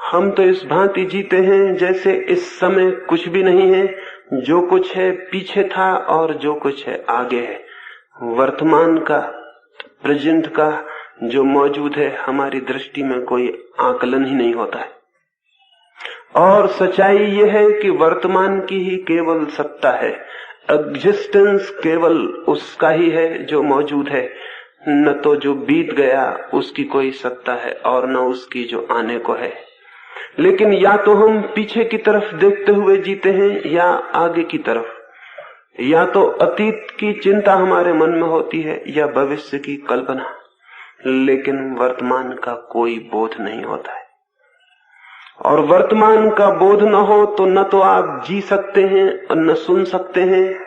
हम तो इस भांति जीते हैं जैसे इस समय कुछ भी नहीं है, जो कुछ है पीछे था और जो कुछ है आगे है। वर्तमान का, प्रेजेंट का जो मौजूद है, हमारी दृष्टि में कोई आकलन ही नहीं होता है। और सच्चाई यह है कि वर्तमान की ही केवल सत्ता है, एग्जिस्टेंस केवल उसका ही है जो मौजूद है। न तो जो बीत गया उसकी कोई सत्ता है और न उसकी जो आने को है। लेकिन या तो हम पीछे की तरफ देखते हुए जीते हैं या आगे की तरफ, या तो अतीत की चिंता हमारे मन में होती है या भविष्य की कल्पना, लेकिन वर्तमान का कोई बोध नहीं होता है। और वर्तमान का बोध न हो तो न तो आप जी सकते हैं, न सुन सकते हैं,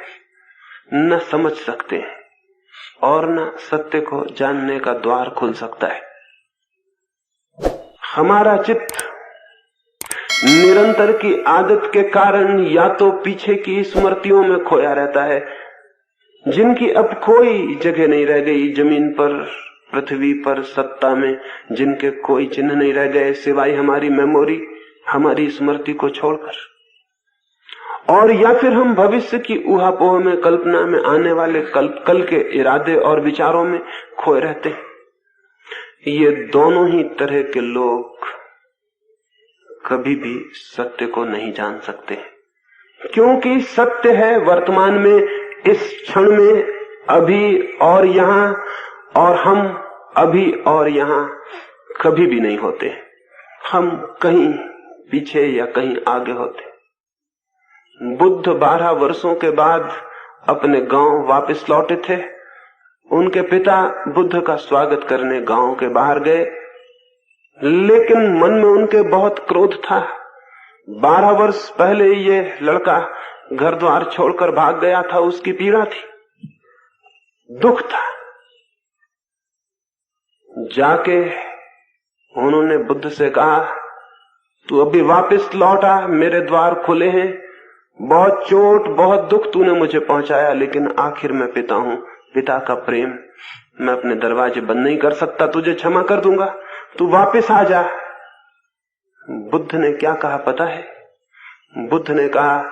न समझ सकते हैं, और न सत्य को जानने का द्वार खुल सकता है। हमारा चित्त निरंतर की आदत के कारण या तो पीछे की स्मृतियों में खोया रहता है, जिनकी अब कोई जगह नहीं रह गई जमीन पर, पृथ्वी पर, सत्ता में, जिनके कोई चिन्ह नहीं रह गए सिवाय हमारी मेमोरी, हमारी स्मृति को छोड़कर। और या फिर हम भविष्य की ऊहापोह में, कल्पना में, आने वाले कल के इरादे और विचारों में खोए रहते हैं। ये दोनों ही तरह के लोग कभी भी सत्य को नहीं जान सकते, क्योंकि सत्य है वर्तमान में, इस क्षण में, अभी और यहां, और हम अभी और यहां कभी भी नहीं होते। हम कहीं पीछे या कहीं आगे होते। बुद्ध 12 वर्षों के बाद अपने गांव वापस लौटे थे। उनके पिता बुद्ध का स्वागत करने गांव के बाहर गए, लेकिन मन में उनके बहुत क्रोध था। 12 वर्ष पहले ये लड़का घर द्वार छोड़कर भाग गया था, उसकी पीड़ा थी, दुख था। जाके उन्होंने बुद्ध से कहा, तू अभी वापस लौटा, मेरे द्वार खुले हैं, बहुत चोट, बहुत दुख तूने मुझे पहुंचाया, लेकिन आखिर मैं पिता हूं, पिता का प्रेम, मैं अपने दरवाजे बंद नहीं कर सकता, तुझे क्षमा कर दूंगा, तू वापस आ जा। बुद्ध ने क्या कहा पता है? बुद्ध ने कहा,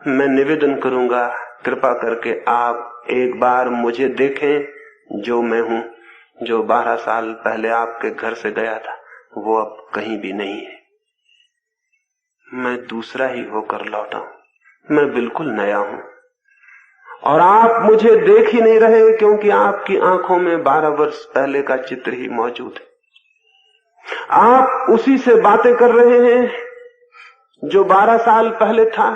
मैं निवेदन करूंगा, कृपा करके आप एक बार मुझे देखें जो मैं हूं। जो 12 साल पहले आपके घर से गया था वो अब कहीं भी नहीं है। मैं दूसरा ही होकर लौटा हूं, मैं बिल्कुल नया हूं, और आप मुझे देख ही नहीं रहे क्योंकि आपकी आंखों में 12 वर्ष पहले का चित्र ही मौजूद है। आप उसी से बातें कर रहे हैं जो 12 साल पहले था।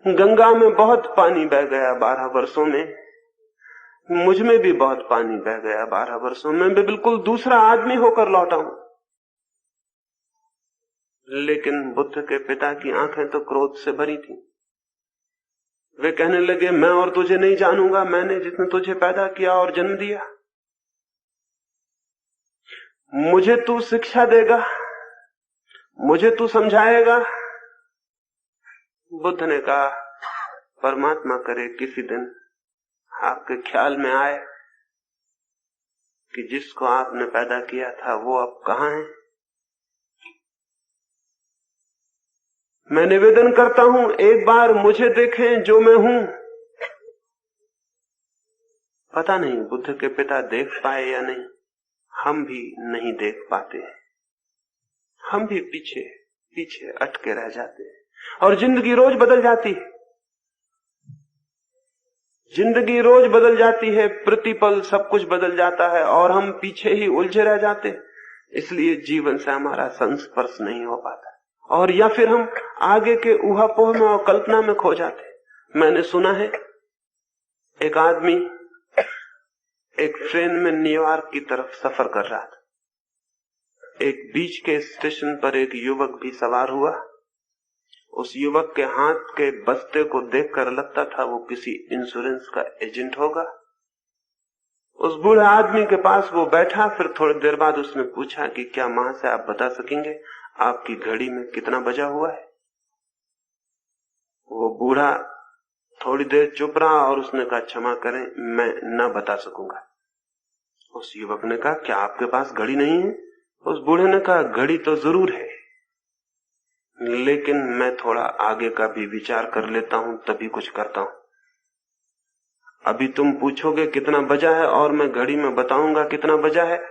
गंगा में बहुत पानी बह गया 12 वर्षों में, मुझ में भी बहुत पानी बह गया 12 वर्षों में, मैं बिल्कुल दूसरा आदमी होकर लौटा हूं। लेकिन बुद्ध के पिता की आंखें तो क्रोध से भरी थी। वे कहने लगे, मैं और तुझे नहीं जानूंगा, मैंने जिसने तुझे पैदा किया और जन्म दिया, मुझे तू शिक्षा देगा, मुझे तू समझाएगा। बुद्ध ने कहा, परमात्मा करे किसी दिन आपके ख्याल में आए कि जिसको आपने पैदा किया था वो अब कहां है। मैं निवेदन करता हूं, एक बार मुझे देखें जो मैं हूं। पता नहीं बुद्ध के पिता देख पाए या नहीं, हम भी नहीं देख पाते, हम भी पीछे पीछे अटके रह जाते हैं। और जिंदगी रोज बदल जाती है, जिंदगी रोज बदल जाती है, प्रतिपल सब कुछ बदल जाता है और हम पीछे ही उलझे रह जाते, इसलिए जीवन से हमारा संस्पर्श नहीं हो पाता, और या फिर हम आगे के ऊहापोह में और कल्पना में खो जाते। मैंने सुना है एक आदमी एक ट्रेन में न्यूयॉर्क की तरफ सफर कर रहा था। एक बीच के स्टेशन पर एक युवक भी सवार हुआ। उस युवक के हाथ के बस्ते को देखकर लगता था वो किसी इंश्योरेंस का एजेंट होगा। उस बूढ़े आदमी के पास वो बैठा, फिर थोड़ी देर बाद उसने पूछा कि क्या मां से आप बता सकेंगे आपकी घड़ी में कितना बजा हुआ है? वो बूढ़ा थोड़ी देर चुप रहा और उसने कहा, क्षमा करें, मैं न बता सकूंगा। उस युवक ने कहा, क्या आपके पास घड़ी नहीं है? उस बूढ़े ने कहा, घड़ी तो जरूर है, लेकिन मैं थोड़ा आगे का भी विचार कर लेता हूं, तभी कुछ करता हूं। अभी तुम पूछोगे कितना बजा है और मैं घड़ी में बताऊंगा कितना बजा है,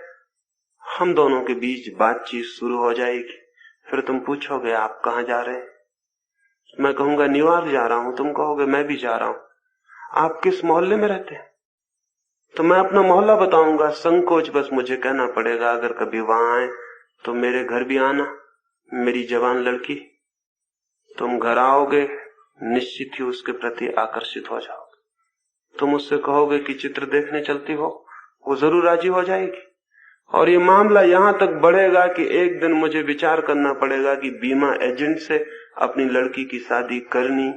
हम दोनों के बीच बातचीत शुरू हो जाएगी। फिर तुम पूछोगे आप कहां जा रहे हैं, मैं कहूंगा न्यूयॉर्क जा रहा हूं, तुम कहोगे मैं भी जा रहा हूं। आप किस मोहल्ले में रहते हैं, तो मैं अपना मोहल्ला बताऊंगा। संकोच बस मुझे कहना पड़ेगा, अगर कभी वहां आए तो मेरे घर भी आना, मेरी जवान लड़की। तुम घर आओगे, निश्चित ही उसके प्रति आकर्षित हो जाओगे। तुम उससे कहोगे कि चित्र देखने चलती हो, वो जरूर राजी हो जाएगी। और ये मामला यहां तक बढ़ेगा कि एक दिन मुझे विचार करना पड़ेगा कि बीमा एजेंट से अपनी लड़की की शादी करनी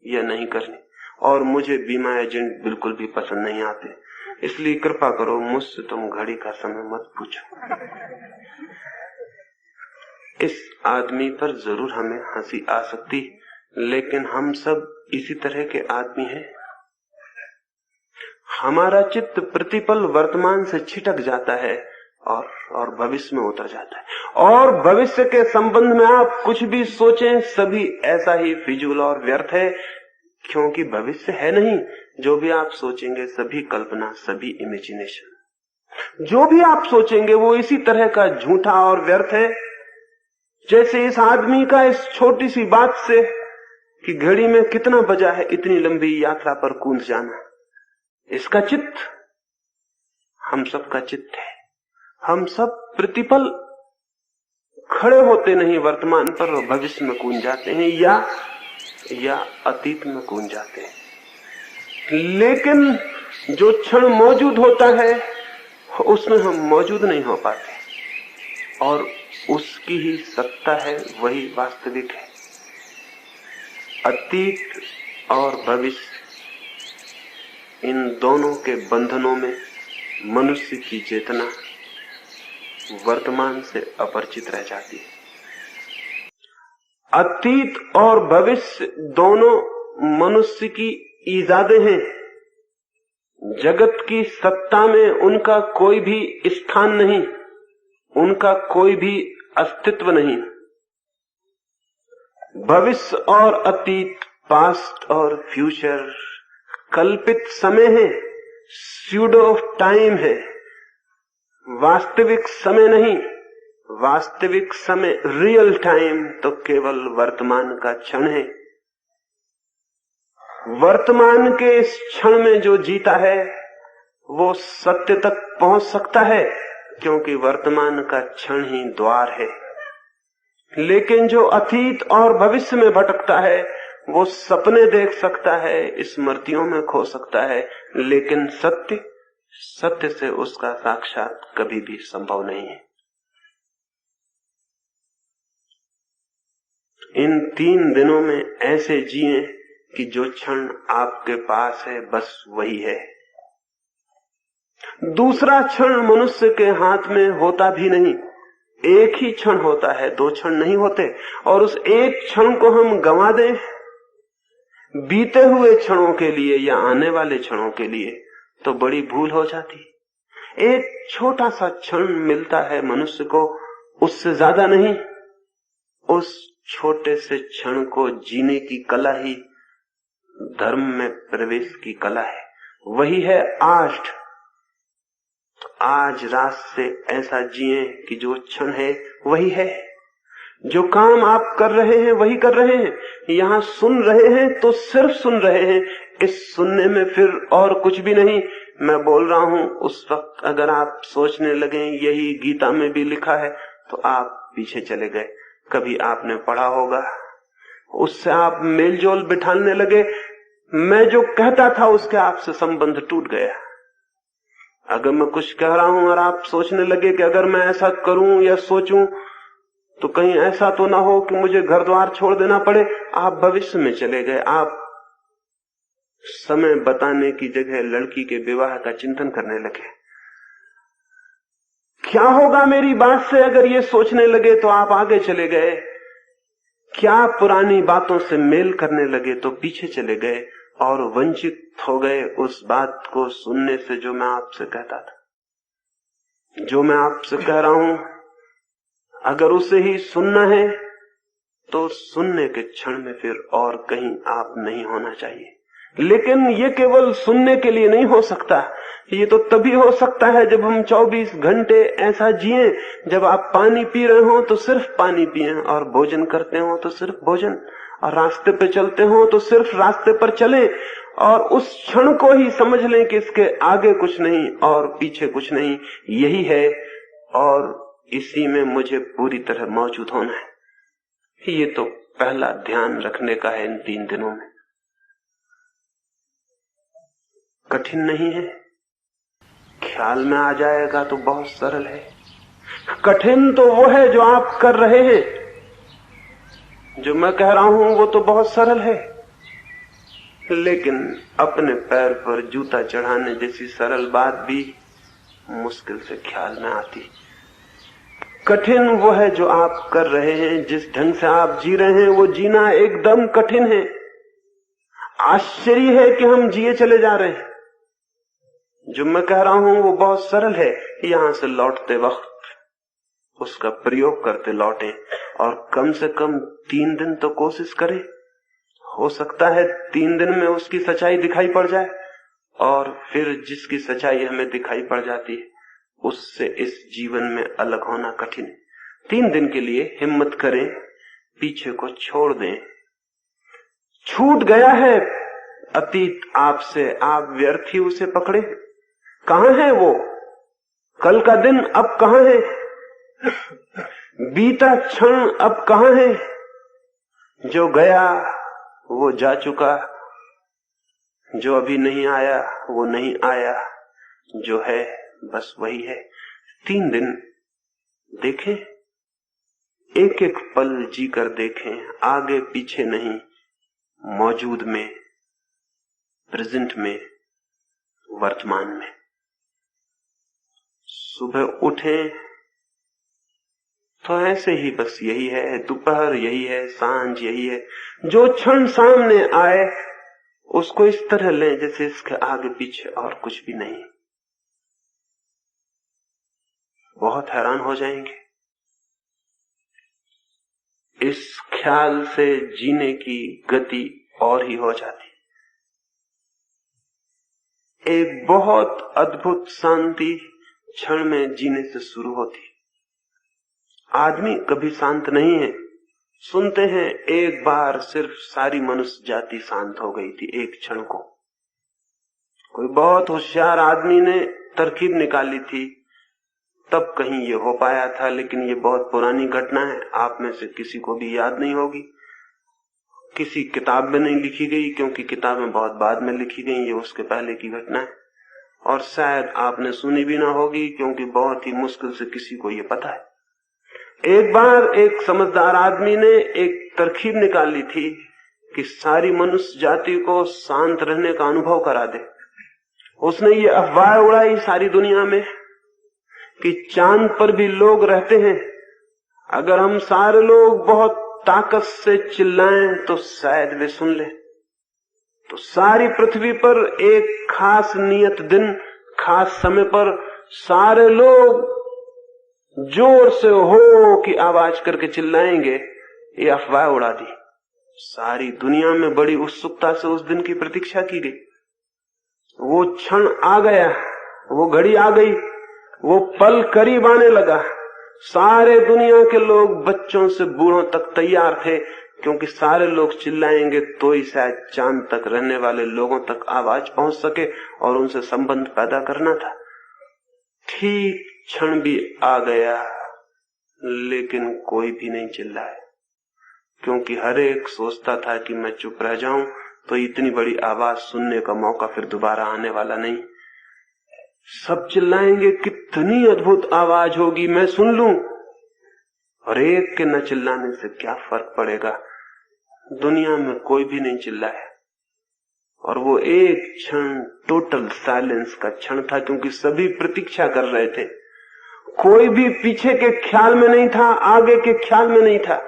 या नहीं करनी। और मुझे बीमा एजेंट बिल्कुल भी पसंद नहीं आते, इसलिए कृपा करो मुझसे तुम घड़ी का समय मत पूछो। इस आदमी पर जरूर हमें हंसी आ सकती, लेकिन हम सब इसी तरह के आदमी हैं। हमारा चित्त प्रतिपल वर्तमान से छिटक जाता है और भविष्य में उतर जाता है। और भविष्य के संबंध में आप कुछ भी सोचें, सभी ऐसा ही फिजूल और व्यर्थ है, क्योंकि भविष्य है नहीं। जो भी आप सोचेंगे सभी कल्पना, सभी इमेजिनेशन। जो भी आप सोचेंगे वो इसी तरह का झूठा और व्यर्थ है, जैसे इस आदमी का इस छोटी सी बात से कि घड़ी में कितना बजा है, इतनी लंबी यात्रा पर कूद जाना। इसका चित्त हम सबका चित्त है। हम सब प्रतिपल खड़े होते नहीं वर्तमान पर, भविष्य में कूद जाते हैं या अतीत में कूद जाते हैं। लेकिन जो क्षण मौजूद होता है उसमें हम मौजूद नहीं हो पाते, और उसकी ही सत्ता है, वही वास्तविक है। अतीत और भविष्य, इन दोनों के बंधनों में मनुष्य की चेतना वर्तमान से अपरिचित रह जाती है। अतीत और भविष्य दोनों मनुष्य की ईजादें हैं। जगत की सत्ता में उनका कोई भी स्थान नहीं, उनका कोई भी अस्तित्व नहीं। भविष्य और अतीत, पास्ट और फ्यूचर कल्पित समय है, स्यूडो टाइम है, वास्तविक समय नहीं। वास्तविक समय, रियल टाइम तो केवल वर्तमान का क्षण है। वर्तमान के इस क्षण में जो जीता है वो सत्य तक पहुंच सकता है, क्योंकि वर्तमान का क्षण ही द्वार है। लेकिन जो अतीत और भविष्य में भटकता है वो सपने देख सकता है, स्मृतियों में खो सकता है, लेकिन सत्य से उसका साक्षात कभी भी संभव नहीं है। इन 3 दिनों में ऐसे जिए कि जो क्षण आपके पास है बस वही है। दूसरा क्षण मनुष्य के हाथ में होता भी नहीं। एक ही क्षण होता है, 2 क्षण नहीं होते। और उस एक क्षण को हम गंवा दें बीते हुए क्षणों के लिए या आने वाले क्षणों के लिए, तो बड़ी भूल हो जाती। एक छोटा सा क्षण मिलता है मनुष्य को, उससे ज्यादा नहीं। उस छोटे से क्षण को जीने की कला ही धर्म में प्रवेश की कला है। वही है आज। तो आज रात से ऐसा जिए कि जो क्षण है वही है। जो काम आप कर रहे हैं वही कर रहे हैं। यहां सुन रहे हैं तो सिर्फ सुन रहे हैं, इस सुनने में फिर और कुछ भी नहीं। मैं बोल रहा हूं, उस वक्त अगर आप सोचने लगे यही गीता में भी लिखा है, तो आप पीछे चले गए। कभी आपने पढ़ा होगा, उससे आप मेलजोल बिठाने लगे, मैं जो कहता था उसके आपसे संबंध टूट गया। अगर मैं कुछ कह रहा हूं और आप सोचने लगे कि अगर मैं ऐसा करूं या सोचूं तो कहीं ऐसा तो ना हो कि मुझे घर द्वार छोड़ देना पड़े, आप भविष्य में चले गए। आप समय बताने की जगह लड़की के विवाह का चिंतन करने लगे। क्या होगा मेरी बात से अगर ये सोचने लगे तो आप आगे चले गए। क्या पुरानी बातों से मेल करने लगे तो पीछे चले गए और वंचित हो गए उस बात को सुनने से जो मैं आपसे कहता था। जो मैं आपसे कह रहा हूं, अगर उसे ही सुनना है तो सुनने के क्षण में फिर और कहीं आप नहीं होना चाहिए। लेकिन ये केवल सुनने के लिए नहीं हो सकता। ये तो तभी हो सकता है जब हम 24 घंटे ऐसा जिएं, जब आप पानी पी रहे हो तो सिर्फ पानी पिएं, और भोजन करते हो तो सिर्फ भोजन, और रास्ते पे चलते हो तो सिर्फ रास्ते पर चलें, और उस क्षण को ही समझ लें कि इसके आगे कुछ नहीं और पीछे कुछ नहीं, यही है और इसी में मुझे पूरी तरह मौजूद होना है। ये तो पहला ध्यान रखने का है इन 3 दिनों में। कठिन नहीं है, ख्याल में आ जाएगा तो बहुत सरल है। कठिन तो वो है जो आप कर रहे हैं, जो मैं कह रहा हूं वो तो बहुत सरल है, लेकिन अपने पैर पर जूता चढ़ाने जैसी सरल बात भी मुश्किल से ख्याल में आती। कठिन वो है जो आप कर रहे हैं, जिस ढंग से आप जी रहे हैं वो जीना एकदम कठिन है। आश्चर्य है कि हम जिए चले जा रहे हैं। जो मैं कह रहा हूं वो बहुत सरल है। यहां से लौटते वक्त उसका प्रयोग करते लौटें, और कम से कम 3 दिन तो कोशिश करें। हो सकता है 3 दिन में उसकी सच्चाई दिखाई पड़ जाए, और फिर जिसकी सच्चाई हमें दिखाई पड़ जाती है उससे इस जीवन में अलग होना कठिन है। 3 दिन के लिए हिम्मत करें, पीछे को छोड़ दें। छूट गया है अतीत आपसे, आप व्यर्थ ही उसे पकड़े। कहां है वो? कल का दिन अब कहां है? बीता क्षण अब कहां है? जो गया वो जा चुका, जो अभी नहीं आया वो नहीं आया, जो है बस वही है। 3 दिन देखें, एक एक पल जीकर देखें, आगे पीछे नहीं, मौजूद में, प्रेजेंट में, वर्तमान में। सुबह उठें तो ऐसे ही बस यही है, दोपहर यही है, सांझ यही है। जो क्षण सामने आए उसको इस तरह लें जैसे इसके आगे पीछे और कुछ भी नहीं। बहुत हैरान हो जाएंगे। इस ख्याल से जीने की गति और ही हो जाती। एक बहुत अद्भुत शांति क्षण में जीने से शुरू होती। आदमी कभी शांत नहीं है। सुनते हैं एक बार सिर्फ सारी मनुष्य जाति शांत हो गई थी एक क्षण को। कोई बहुत होशियार आदमी ने तरकीब निकाली थी, तब कहीं ये हो पाया था, लेकिन ये बहुत पुरानी घटना है, आप में से किसी को भी याद नहीं होगी, किसी किताब में नहीं लिखी गई, क्योंकि किताबें बहुत बाद में लिखी गई, ये उसके पहले की घटना है। और शायद आपने सुनी भी ना होगी, क्योंकि बहुत ही मुश्किल से किसी को ये पता है। एक बार एक समझदार आदमी ने एक तरकीब निकाली थी कि सारी मनुष्य जाति को शांत रहने का अनुभव करा दे। उसने ये अफवाह उड़ाई सारी दुनिया में कि चांद पर भी लोग रहते हैं, अगर हम सारे लोग बहुत ताकत से चिल्लाएं तो शायद वे सुन लें। तो सारी पृथ्वी पर एक खास नियत दिन, खास समय पर सारे लोग जोर से हो की आवाज करके चिल्लाएंगे। ये अफवाह उड़ा दी। सारी दुनिया में बड़ी उत्सुकता से उस दिन की प्रतीक्षा की गई। वो क्षण आ गया, वो घड़ी आ गई, वो पल करीब आने लगा। सारे दुनिया के लोग बच्चों से बूढ़ों तक तैयार थे, क्योंकि सारे लोग चिल्लाएंगे तो ही शायद चांद तक रहने वाले लोगों तक आवाज पहुंच सके और उनसे संबंध पैदा करना था। ठीक क्षण भी आ गया, लेकिन कोई भी नहीं चिल्लाया, क्योंकि हर एक सोचता था कि मैं चुप रह जाऊं तो इतनी बड़ी आवाज सुनने का मौका फिर दोबारा आने वाला नहीं। सब चिल्लाएंगे, कितनी अद्भुत आवाज होगी, मैं सुन लूं। और एक के न चिल्लाने से क्या फर्क पड़ेगा। दुनिया में कोई भी नहीं चिल्लाया, और वो एक क्षण टोटल साइलेंस का क्षण था, क्योंकि सभी प्रतीक्षा कर रहे थे। कोई भी पीछे के ख्याल में नहीं था, आगे के ख्याल में नहीं था।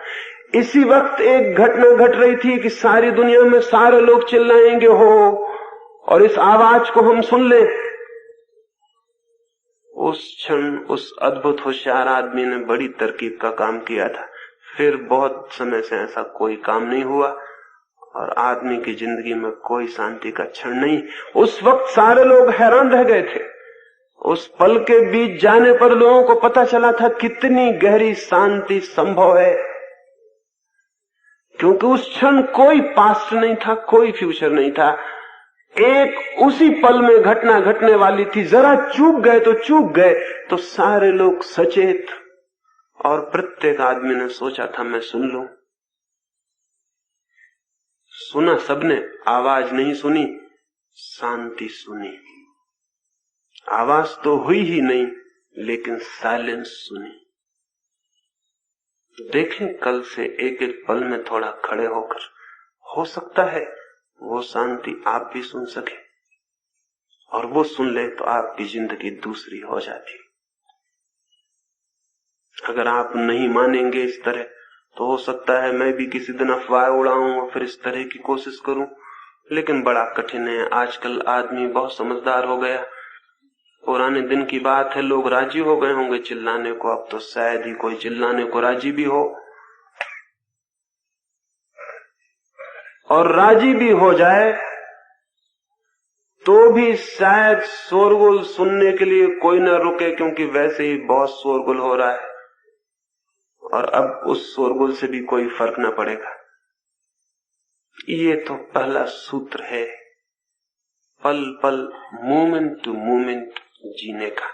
इसी वक्त एक घटना घट रही थी कि सारी दुनिया में सारे लोग चिल्लाएंगे हो, और इस आवाज को हम सुन लें। उस क्षण उस अद्भुत होशियार आदमी ने बड़ी तरकीब का काम किया था। फिर बहुत समय से ऐसा कोई काम नहीं हुआ और आदमी की जिंदगी में कोई शांति का क्षण नहीं। उस वक्त सारे लोग हैरान रह गए थे। उस पल के बीच जाने पर लोगों को पता चला था कितनी गहरी शांति संभव है, क्योंकि उस क्षण कोई पास्ट नहीं था, कोई फ्यूचर नहीं था। एक उसी पल में घटना घटने वाली थी, जरा चूक गए तो चूक गए। तो सारे लोग सचेत और प्रत्येक आदमी ने सोचा था मैं सुन लूं। सुना सबने, आवाज नहीं सुनी, शांति सुनी। आवाज तो हुई ही नहीं, लेकिन साइलेंस सुनी। देखें कल से एक एक पल में थोड़ा खड़े होकर, हो सकता है वो शांति आप भी सुन सके, और वो सुन ले तो आपकी जिंदगी दूसरी हो जाती। अगर आप नहीं मानेंगे इस तरह, तो हो सकता है मैं भी किसी दिन अफवाह उड़ाऊं और फिर इस तरह की कोशिश करूं, लेकिन बड़ा कठिन है। आजकल आदमी बहुत समझदार हो गया। पुराने दिन की बात है, लोग राजी हो गए होंगे चिल्लाने को, अब तो शायद ही कोई चिल्लाने को राजी भी हो, और राजी भी हो जाए तो भी शायद शोरगुल सुनने के लिए कोई न रुके, क्योंकि वैसे ही बहुत शोरगुल हो रहा है और अब उस शोरगुल से भी कोई फर्क न पड़ेगा। ये तो पहला सूत्र है, पल पल मोमेंट टू मोमेंट जीने का।